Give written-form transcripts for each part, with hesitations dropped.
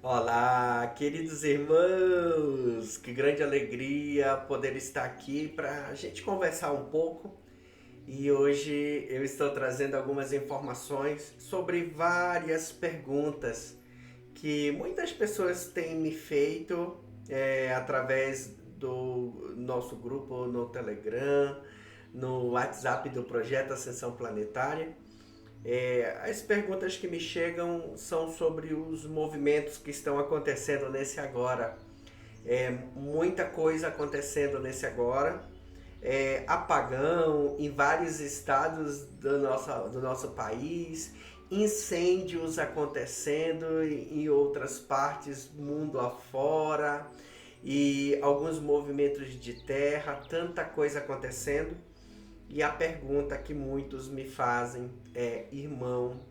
Olá, queridos irmãos! Que grande alegria poder estar aqui para a gente conversar um pouco. E hoje eu estou trazendo algumas informações sobre várias perguntas que muitas pessoas têm me feito através do nosso grupo no Telegram, no WhatsApp do Projeto Ascensão Planetária. As perguntas que me chegam são sobre os movimentos que estão acontecendo nesse agora. Muita coisa acontecendo nesse agora. Apagão em vários estados do nosso país, incêndios acontecendo em outras partes, mundo afora, e alguns movimentos de terra, tanta coisa acontecendo. E a pergunta que muitos me fazem é: irmão,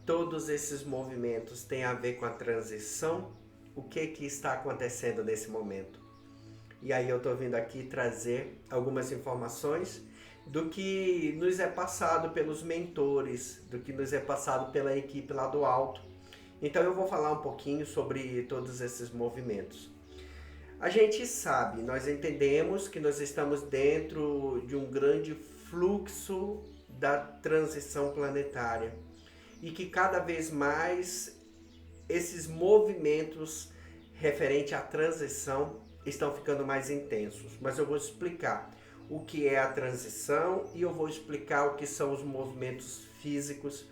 todos esses movimentos têm a ver com a transição? O que está acontecendo nesse momento? E aí eu estou vindo aqui trazer algumas informações do que nos é passado pelos mentores, do que nos é passado pela equipe lá do alto. Então eu vou falar um pouquinho sobre todos esses movimentos. A gente sabe, nós entendemos que nós estamos dentro de um grande fluxo da transição planetária e que cada vez mais esses movimentos referente à transição estão ficando mais intensos. Mas eu vou explicar o que é a transição e eu vou explicar o que são os movimentos físicos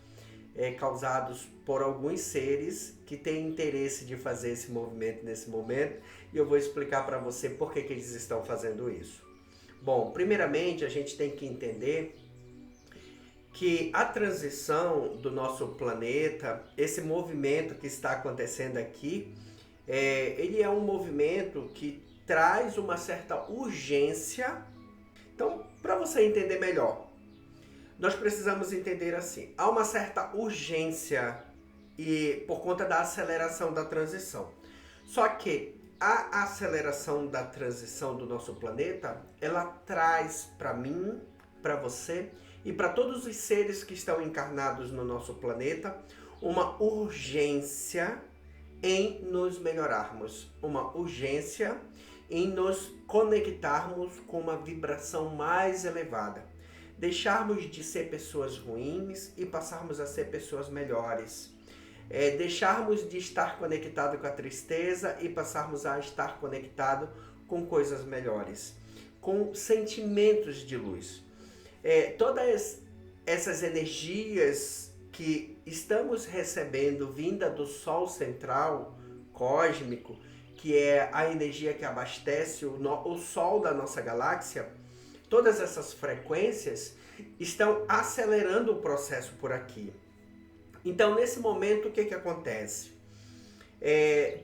causados por alguns seres que têm interesse de fazer esse movimento nesse momento, e eu vou explicar para você por que eles estão fazendo isso. Bom, primeiramente a gente tem que entender que a transição do nosso planeta, esse movimento que está acontecendo aqui, ele é um movimento que traz uma certa urgência. Então, para você entender melhor, nós precisamos entender assim: há uma certa urgência e por conta da aceleração da transição. Só que a aceleração da transição do nosso planeta, ela traz para mim, para você e para todos os seres que estão encarnados no nosso planeta uma urgência em nos melhorarmos, uma urgência em nos conectarmos com uma vibração mais elevada. Deixarmos de ser pessoas ruins e passarmos a ser pessoas melhores. Deixarmos de estar conectado com a tristeza e passarmos a estar conectado com coisas melhores, com sentimentos de luz. Todas essas energias que estamos recebendo vinda do Sol central cósmico, que é a energia que abastece o Sol da nossa galáxia, todas essas frequências estão acelerando o processo por aqui. Então, nesse momento, o que acontece?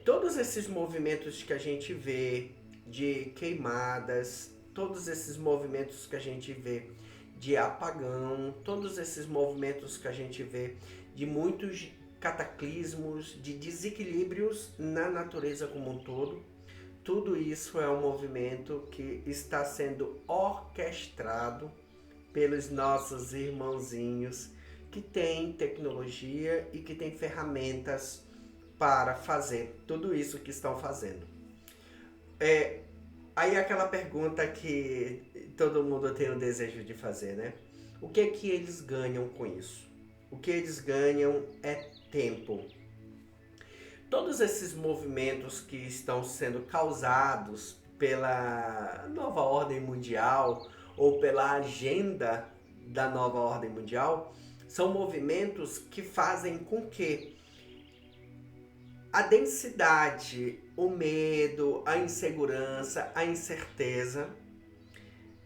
Todos esses movimentos que a gente vê de queimadas, todos esses movimentos que a gente vê de apagão, todos esses movimentos que a gente vê de muitos cataclismos, de desequilíbrios na natureza como um todo, tudo isso é um movimento que está sendo orquestrado pelos nossos irmãozinhos que têm tecnologia e que têm ferramentas para fazer tudo isso que estão fazendo. Aí aquela pergunta que todo mundo tem o desejo de fazer, né? O que é que eles ganham com isso? O que eles ganham é tempo. Todos esses movimentos que estão sendo causados pela nova ordem mundial ou pela agenda da nova ordem mundial são movimentos que fazem com que a densidade, o medo, a insegurança, a incerteza,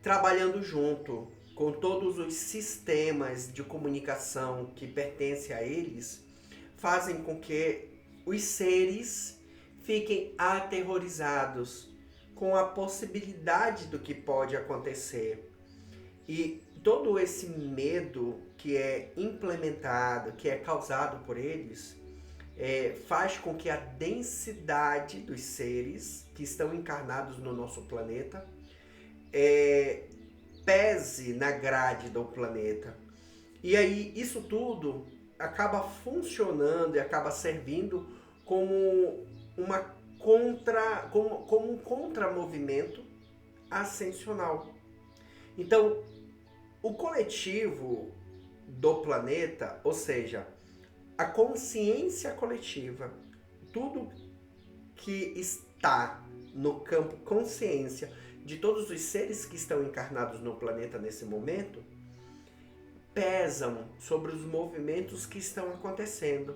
trabalhando junto com todos os sistemas de comunicação que pertencem a eles, fazem com que os seres fiquem aterrorizados com a possibilidade do que pode acontecer. E todo esse medo que é implementado, que é causado por eles, faz com que a densidade dos seres que estão encarnados no nosso planeta pese na grade do planeta. E aí isso tudo acaba funcionando e acaba servindo como como um contramovimento ascensional. Então, o coletivo do planeta, ou seja, a consciência coletiva, tudo que está no campo consciência de todos os seres que estão encarnados no planeta nesse momento, pesam sobre os movimentos que estão acontecendo.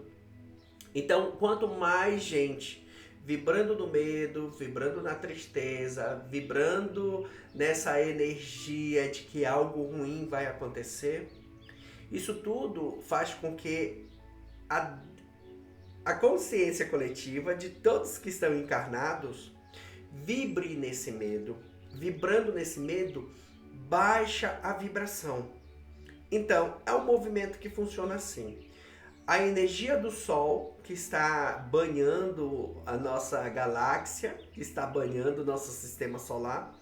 Então, quanto mais gente vibrando no medo, vibrando na tristeza, vibrando nessa energia de que algo ruim vai acontecer, isso tudo faz com que a consciência coletiva de todos que estão encarnados vibre nesse medo. Vibrando nesse medo, baixa a vibração. Então, é um movimento que funciona assim. A energia do Sol, que está banhando a nossa galáxia, que está banhando o nosso sistema solar,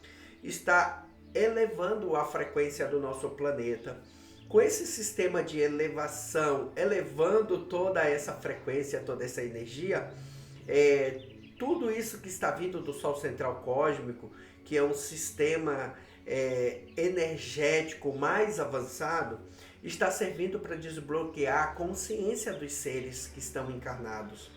está elevando a frequência do nosso planeta. Com esse sistema de elevação, elevando toda essa frequência, toda essa energia, tudo isso que está vindo do Sol Central Cósmico, que é um sistema energético mais avançado, está servindo para desbloquear a consciência dos seres que estão encarnados.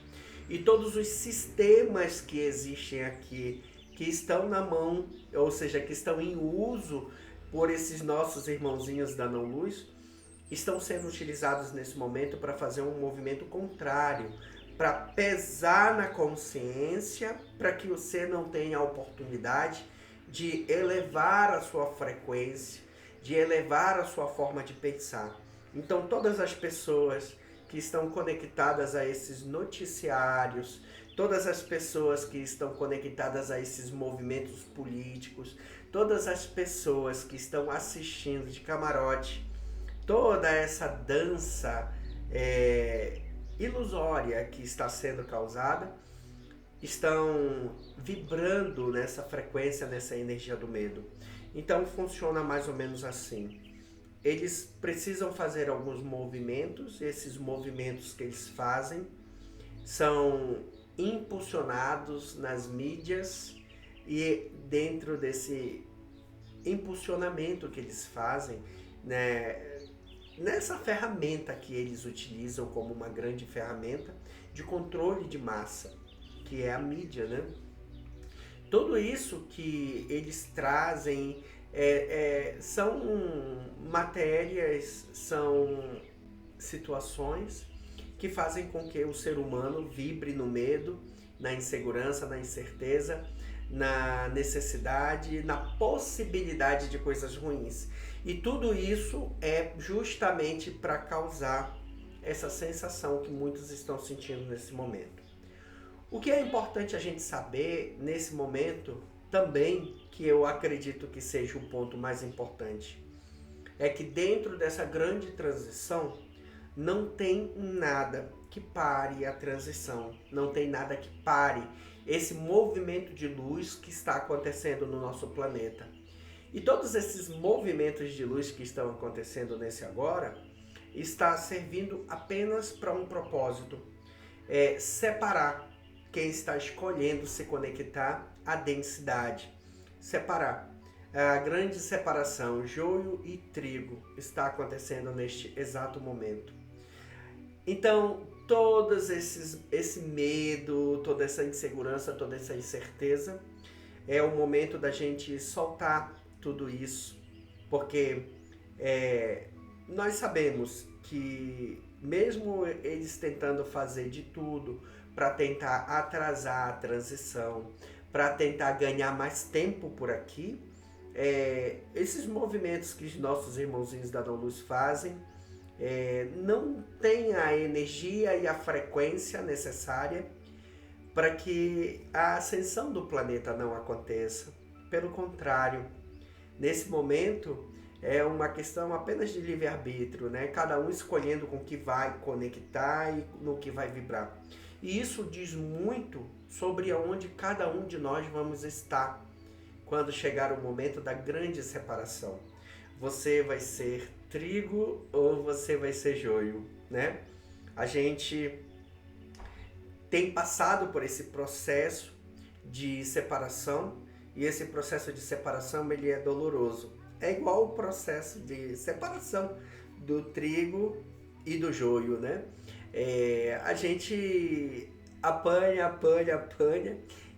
E todos os sistemas que existem aqui, que estão na mão, ou seja, que estão em uso por esses nossos irmãozinhos da não-luz, estão sendo utilizados nesse momento para fazer um movimento contrário, para pesar na consciência, para que o ser não tenha a oportunidade de elevar a sua frequência, de elevar a sua forma de pensar. Então, todas as pessoas que estão conectadas a esses noticiários, todas as pessoas que estão conectadas a esses movimentos políticos, todas as pessoas que estão assistindo de camarote, toda essa dança ilusória que está sendo causada, estão vibrando nessa frequência, nessa energia do medo. Então funciona mais ou menos assim. Eles precisam fazer alguns movimentos, e esses movimentos que eles fazem são impulsionados nas mídias, e dentro desse impulsionamento que eles fazem, né, nessa ferramenta que eles utilizam como uma grande ferramenta de controle de massa, que é a mídia, né? Tudo isso que eles trazem são matérias, são situações que fazem com que o ser humano vibre no medo, na insegurança, na incerteza, na necessidade, na possibilidade de coisas ruins. E tudo isso é justamente para causar essa sensação que muitos estão sentindo nesse momento. O que é importante a gente saber nesse momento também, que eu acredito que seja o ponto mais importante, é que dentro dessa grande transição não tem nada que pare a transição, não tem nada que pare esse movimento de luz que está acontecendo no nosso planeta. E todos esses movimentos de luz que estão acontecendo nesse agora está servindo apenas para um propósito, separar quem está escolhendo se conectar à densidade. Separar. A grande separação, joio e trigo, está acontecendo neste exato momento. Então, esse medo, toda essa insegurança, toda essa incerteza, é o momento da gente soltar tudo isso, porque nós sabemos que mesmo eles tentando fazer de tudo para tentar atrasar a transição, para tentar ganhar mais tempo por aqui, esses movimentos que os nossos irmãozinhos da não-luz fazem não tem a energia e a frequência necessária para que a ascensão do planeta não aconteça. Pelo contrário, nesse momento é uma questão apenas de livre-arbítrio, né? Cada um escolhendo com o que vai conectar e no que vai vibrar. E isso diz muito sobre onde cada um de nós vamos estar quando chegar o momento da grande separação. Você vai ser trigo ou você vai ser joio, né? A gente tem passado por esse processo de separação, e esse processo de separação ele é doloroso. É igual o processo de separação do trigo e do joio, né? A gente apanha,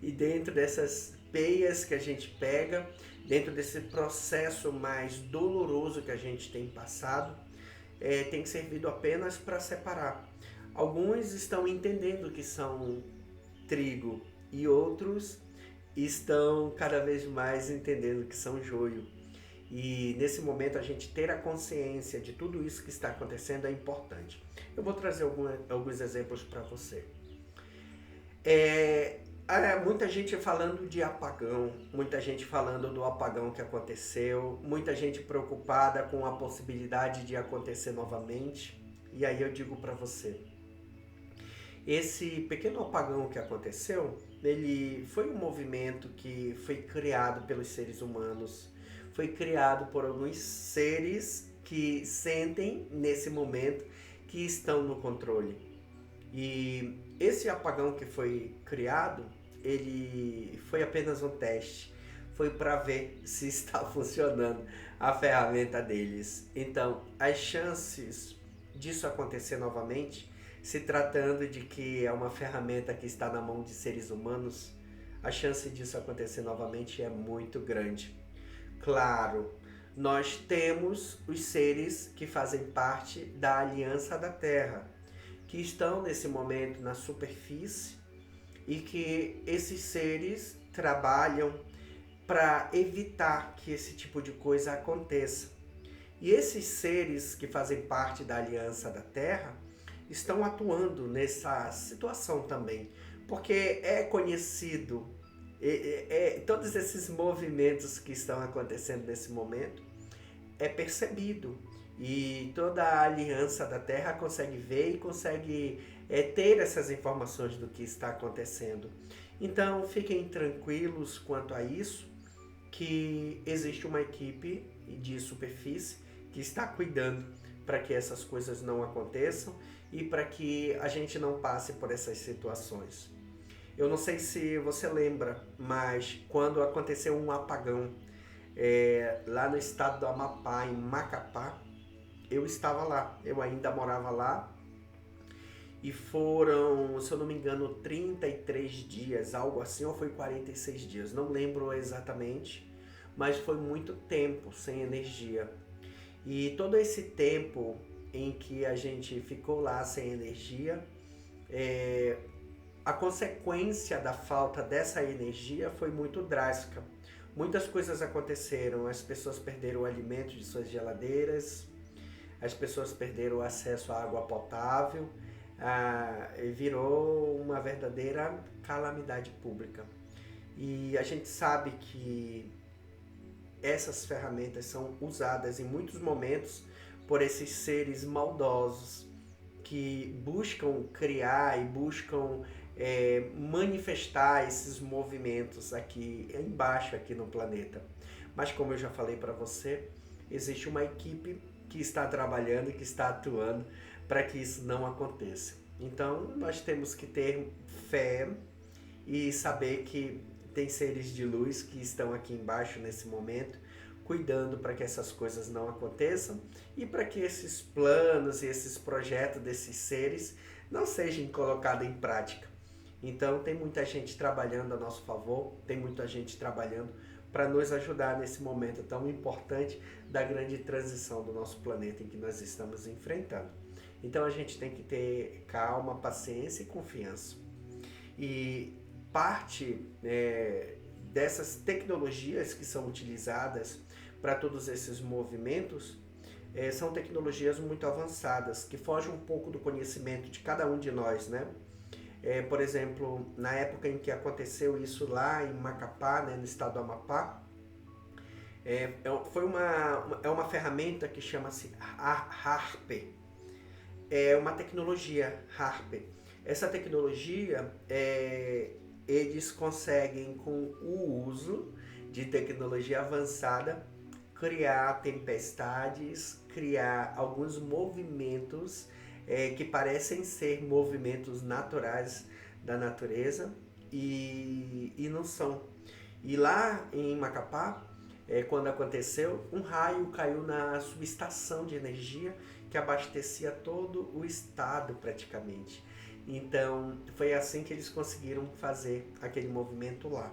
e dentro dessas peias que a gente pega, dentro desse processo mais doloroso que a gente tem passado, tem servido apenas para separar. Alguns estão entendendo que são trigo e outros estão cada vez mais entendendo que são joio. E nesse momento a gente ter a consciência de tudo isso que está acontecendo é importante. Eu vou trazer alguns exemplos para você. Muita gente falando de apagão, muita gente falando do apagão que aconteceu, muita gente preocupada com a possibilidade de acontecer novamente. E aí eu digo para você, esse pequeno apagão que aconteceu, ele foi um movimento que foi criado pelos seres humanos, foi criado por alguns seres que sentem nesse momento que estão no controle. E esse apagão que foi criado, ele foi apenas um teste, foi para ver se está funcionando a ferramenta deles. Então, as chances disso acontecer novamente, se tratando de que é uma ferramenta que está na mão de seres humanos, a chance disso acontecer novamente é muito grande. Claro, nós temos os seres que fazem parte da Aliança da Terra, que estão nesse momento na superfície e que esses seres trabalham para evitar que esse tipo de coisa aconteça. E esses seres que fazem parte da Aliança da Terra estão atuando nessa situação também, porque é conhecido, todos esses movimentos que estão acontecendo nesse momento é percebido, e toda a Aliança da Terra consegue ver e consegue ter essas informações do que está acontecendo. Então fiquem tranquilos quanto a isso, que existe uma equipe de superfície que está cuidando para que essas coisas não aconteçam e para que a gente não passe por essas situações. Eu não sei se você lembra, mas quando aconteceu um apagão lá no estado do Amapá, em Macapá, eu estava lá, eu ainda morava lá, e foram, se eu não me engano, 33 dias, algo assim, ou foi 46 dias, não lembro exatamente, mas foi muito tempo sem energia. E todo esse tempo em que a gente ficou lá sem energia, a consequência da falta dessa energia foi muito drástica. Muitas coisas aconteceram, as pessoas perderam o alimento de suas geladeiras, as pessoas perderam o acesso à água potável, virou uma verdadeira calamidade pública. E a gente sabe que essas ferramentas são usadas em muitos momentos por esses seres maldosos que buscam criar e buscam manifestar esses movimentos aqui embaixo, aqui no planeta. Mas como eu já falei para você, existe uma equipe que está trabalhando, que está atuando para que isso não aconteça. Então nós temos que ter fé e saber que tem seres de luz que estão aqui embaixo nesse momento, cuidando para que essas coisas não aconteçam e para que esses planos e esses projetos desses seres não sejam colocados em prática. Então tem muita gente trabalhando a nosso favor, tem muita gente trabalhando para nos ajudar nesse momento tão importante da grande transição do nosso planeta em que nós estamos enfrentando. Então a gente tem que ter calma, paciência e confiança. E parte dessas tecnologias que são utilizadas para todos esses movimentos são tecnologias muito avançadas, que fogem um pouco do conhecimento de cada um de nós, né? Por exemplo, na época em que aconteceu isso lá em Macapá, né, no estado do Amapá, foi uma ferramenta que chama-se HAARP. É uma tecnologia HAARP. Essa tecnologia, eles conseguem, com o uso de tecnologia avançada, criar tempestades, criar alguns movimentos que parecem ser movimentos naturais da natureza e não são. E lá em Macapá, quando aconteceu, um raio caiu na subestação de energia que abastecia todo o estado praticamente. Então foi assim que eles conseguiram fazer aquele movimento lá.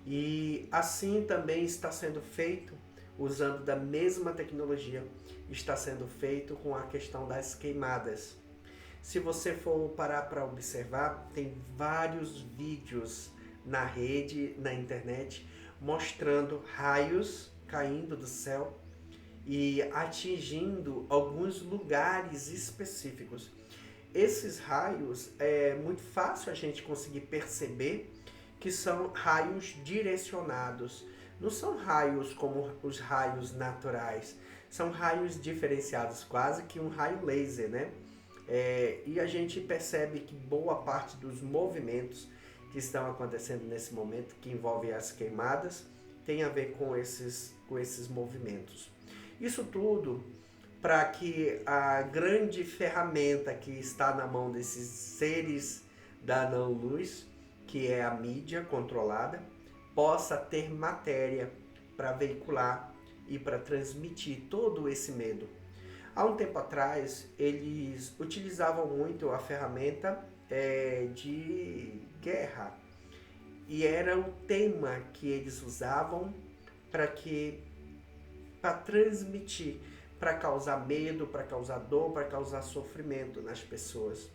E assim também está sendo feito, usando da mesma tecnologia, está sendo feito com a questão das queimadas. Se você for parar para observar, tem vários vídeos na rede, na internet, mostrando raios caindo do céu e atingindo alguns lugares específicos. Esses raios é muito fácil a gente conseguir perceber que são raios direcionados. Não são raios como os raios naturais, são raios diferenciados, quase que um raio laser, né? E a gente percebe que boa parte dos movimentos que estão acontecendo nesse momento, que envolvem as queimadas, tem a ver com esses movimentos. Isso tudo para que a grande ferramenta que está na mão desses seres da não-luz, que é a mídia controlada, possa ter matéria para veicular e para transmitir todo esse medo. Há um tempo atrás, eles utilizavam muito a ferramenta de guerra. E era o tema que eles usavam para transmitir, para causar medo, para causar dor, para causar sofrimento nas pessoas.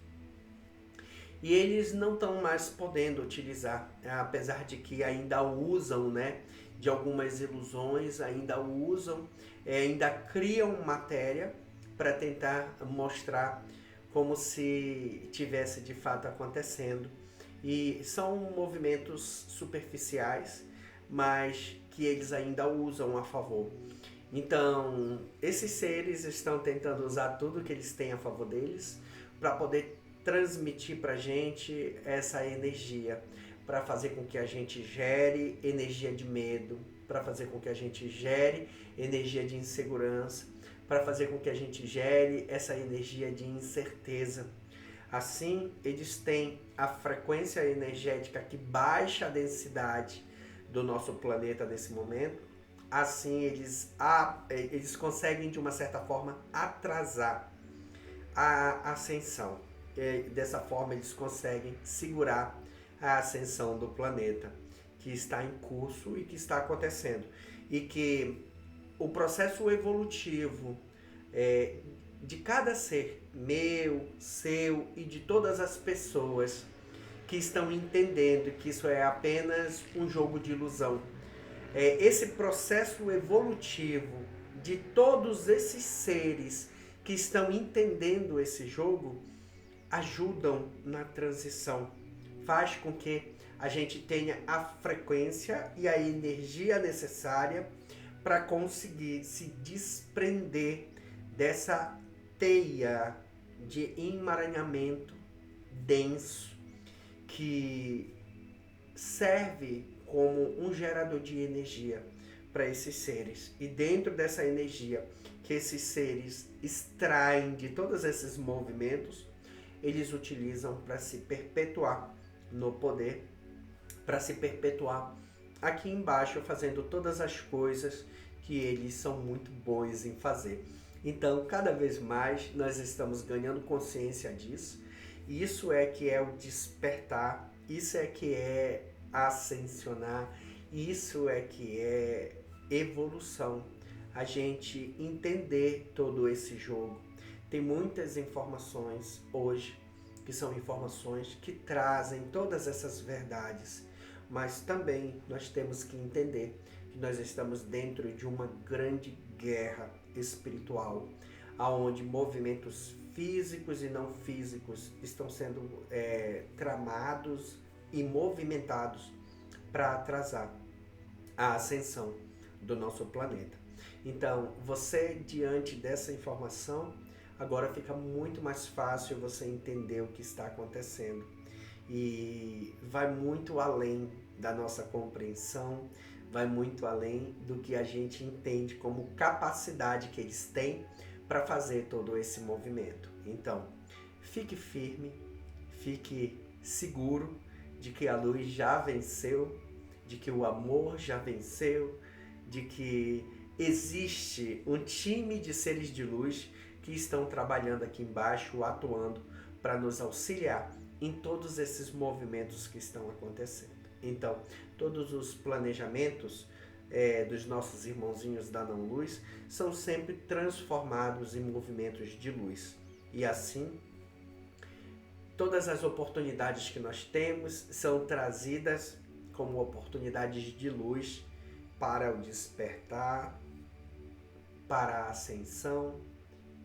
E eles não estão mais podendo utilizar, apesar de que ainda usam, né, de algumas ilusões, ainda usam, ainda criam matéria para tentar mostrar como se tivesse de fato acontecendo. E são movimentos superficiais, mas que eles ainda usam a favor. Então, esses seres estão tentando usar tudo que eles têm a favor deles para poder transmitir para a gente essa energia, para fazer com que a gente gere energia de medo, para fazer com que a gente gere energia de insegurança, para fazer com que a gente gere essa energia de incerteza. Assim, eles têm a frequência energética que baixa a densidade do nosso planeta nesse momento. Assim, eles conseguem, de uma certa forma, atrasar a ascensão. Dessa forma, eles conseguem segurar a ascensão do planeta, que está em curso e que está acontecendo. E que o processo evolutivo de cada ser, meu, seu e de todas as pessoas que estão entendendo que isso é apenas um jogo de ilusão. Esse processo evolutivo de todos esses seres que estão entendendo esse jogo ajudam na transição, faz com que a gente tenha a frequência e a energia necessária para conseguir se desprender dessa teia de emaranhamento denso que serve como um gerador de energia para esses seres. E dentro dessa energia que esses seres extraem de todos esses movimentos, eles utilizam para se perpetuar no poder, para se perpetuar aqui embaixo, fazendo todas as coisas que eles são muito bons em fazer. Então, cada vez mais nós estamos ganhando consciência disso. Isso é que é o despertar, isso é que é ascensionar, isso é que é evolução. A gente entender todo esse jogo. Tem muitas informações hoje que são informações que trazem todas essas verdades, mas também nós temos que entender que nós estamos dentro de uma grande guerra espiritual, aonde movimentos físicos e não físicos estão sendo tramados e movimentados para atrasar a ascensão do nosso planeta. Então, você, diante dessa informação, agora fica muito mais fácil você entender o que está acontecendo e vai muito além da nossa compreensão, vai muito além do que a gente entende como capacidade que eles têm para fazer todo esse movimento. Então, fique firme, fique seguro de que a luz já venceu, de que o amor já venceu, de que existe um time de seres de luz que estão trabalhando aqui embaixo, atuando para nos auxiliar em todos esses movimentos que estão acontecendo. Então, todos os planejamentos dos nossos irmãozinhos da não-luz são sempre transformados em movimentos de luz. E assim, todas as oportunidades que nós temos são trazidas como oportunidades de luz para o despertar, para a ascensão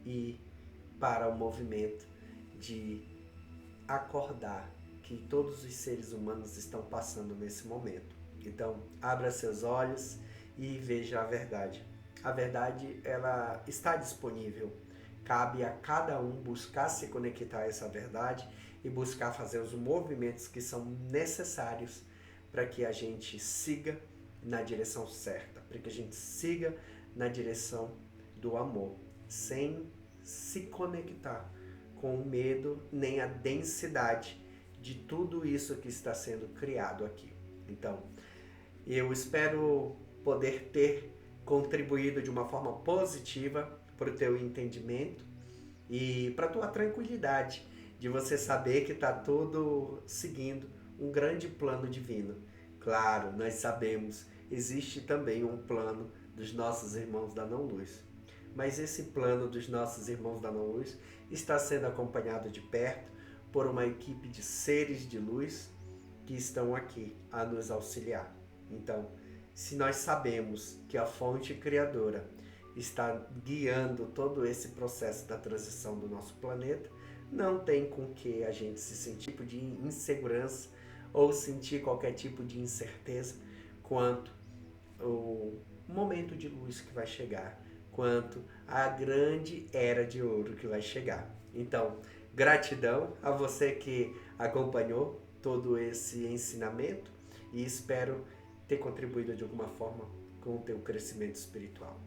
e para o movimento de acordar que todos os seres humanos estão passando nesse momento. Então, abra seus olhos e veja a verdade. A verdade, ela está disponível. Cabe a cada um buscar se conectar a essa verdade e buscar fazer os movimentos que são necessários para que a gente siga na direção certa, para que a gente siga na direção do amor, sem se conectar com o medo nem a densidade de tudo isso que está sendo criado aqui. Então, eu espero poder ter contribuído de uma forma positiva para o teu entendimento e para a tua tranquilidade de você saber que está tudo seguindo um grande plano divino. Claro, nós sabemos, existe também um plano dos nossos irmãos da não-luz. Mas esse plano dos nossos irmãos da não-luz está sendo acompanhado de perto por uma equipe de seres de luz que estão aqui a nos auxiliar. Então, se nós sabemos que a fonte criadora está guiando todo esse processo da transição do nosso planeta, não tem com que a gente se sentir tipo de insegurança ou sentir qualquer tipo de incerteza quanto o momento de luz que vai chegar, quanto a grande era de ouro que vai chegar. Então, gratidão a você que acompanhou todo esse ensinamento e espero ter contribuído de alguma forma com o teu crescimento espiritual.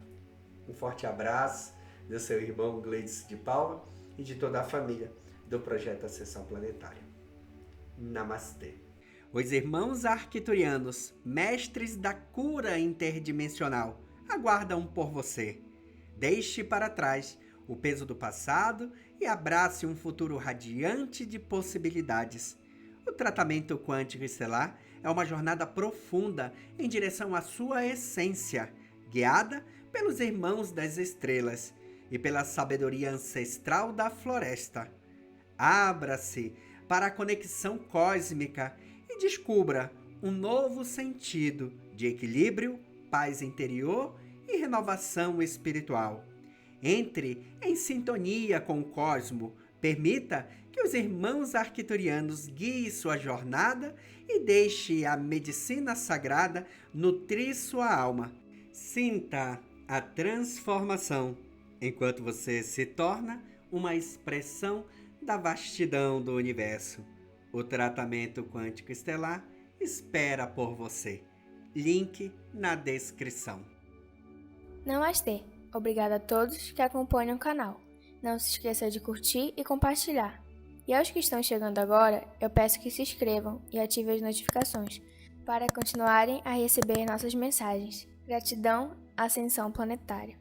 Um forte abraço do seu irmão Gleides de Paula e de toda a família do Projeto Ascensão Planetária. Namastê. Os irmãos arcturianos, mestres da cura interdimensional, aguardam por você. Deixe para trás o peso do passado e abrace um futuro radiante de possibilidades. O tratamento quântico estelar é uma jornada profunda em direção à sua essência, guiada pelos irmãos das estrelas e pela sabedoria ancestral da floresta. Abra-se para a conexão cósmica e descubra um novo sentido de equilíbrio, paz interior e renovação espiritual. Entre em sintonia com o cosmo, permita que os irmãos arcturianos guiem sua jornada e deixe a medicina sagrada nutrir sua alma. Sinta a transformação enquanto você se torna uma expressão da vastidão do universo. O tratamento quântico estelar espera por você. Link na descrição. Namastê! Obrigada a todos que acompanham o canal. Não se esqueça de curtir e compartilhar. E aos que estão chegando agora, eu peço que se inscrevam e ativem as notificações para continuarem a receber nossas mensagens. Gratidão, Ascensão Planetária.